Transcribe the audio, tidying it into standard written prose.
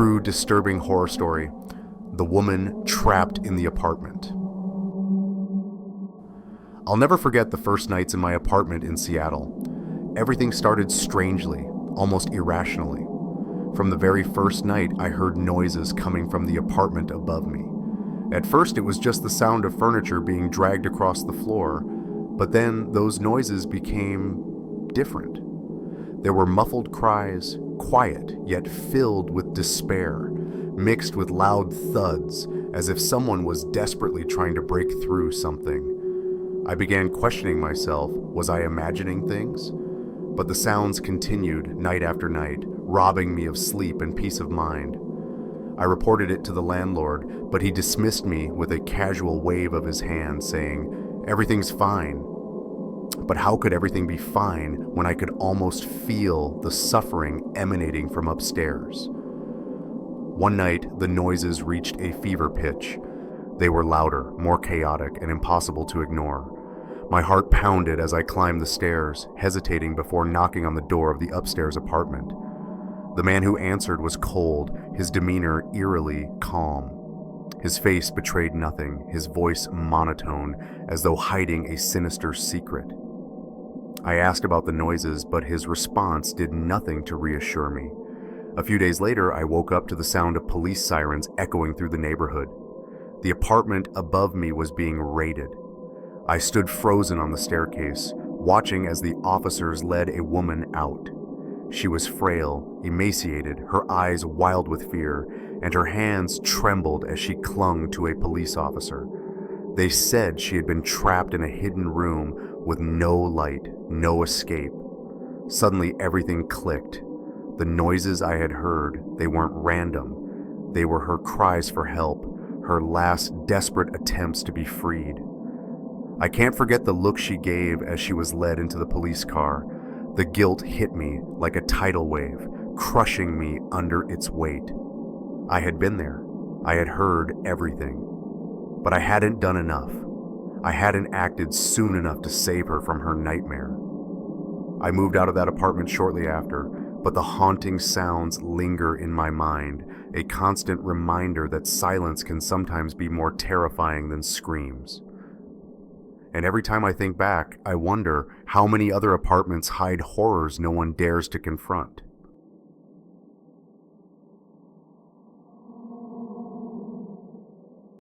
true disturbing horror story, The Woman Trapped in the Apartment. I'll never forget the first nights in my apartment in Seattle. Everything started strangely, almost irrationally. From the very first night, I heard noises coming from the apartment above me. At first, it was just the sound of furniture being dragged across the floor, but then those noises became different. There were muffled cries, quiet yet filled with despair, mixed with loud thuds, as if someone was desperately trying to break through something. I began questioning myself. Was I imagining things? But the sounds continued night after night, robbing me of sleep and peace of mind. I reported it to the landlord, but he dismissed me with a casual wave of his hand, saying, "Everything's fine." But how could everything be fine when I could almost feel the suffering emanating from upstairs? One night, the noises reached a fever pitch. They were louder, more chaotic, and impossible to ignore. My heart pounded as I climbed the stairs, hesitating before knocking on the door of the upstairs apartment. The man who answered was cold, his demeanor eerily calm. His face betrayed nothing, his voice monotone, as though hiding a sinister secret. I asked about the noises, but his response did nothing to reassure me. A few days later, I woke up to the sound of police sirens echoing through the neighborhood. The apartment above me was being raided. I stood frozen on the staircase, watching as the officers led a woman out. She was frail, emaciated, her eyes wild with fear, and her hands trembled as she clung to a police officer. They said she had been trapped in a hidden room with no light, no escape. Suddenly everything clicked. The noises I had heard, they weren't random. They were her cries for help, her last desperate attempts to be freed. I can't forget the look she gave as she was led into the police car. The guilt hit me like a tidal wave, crushing me under its weight. I had been there. I had heard everything. But I hadn't done enough. I hadn't acted soon enough to save her from her nightmare. I moved out of that apartment shortly after, but the haunting sounds linger in my mind, a constant reminder that silence can sometimes be more terrifying than screams. And every time I think back, I wonder how many other apartments hide horrors no one dares to confront.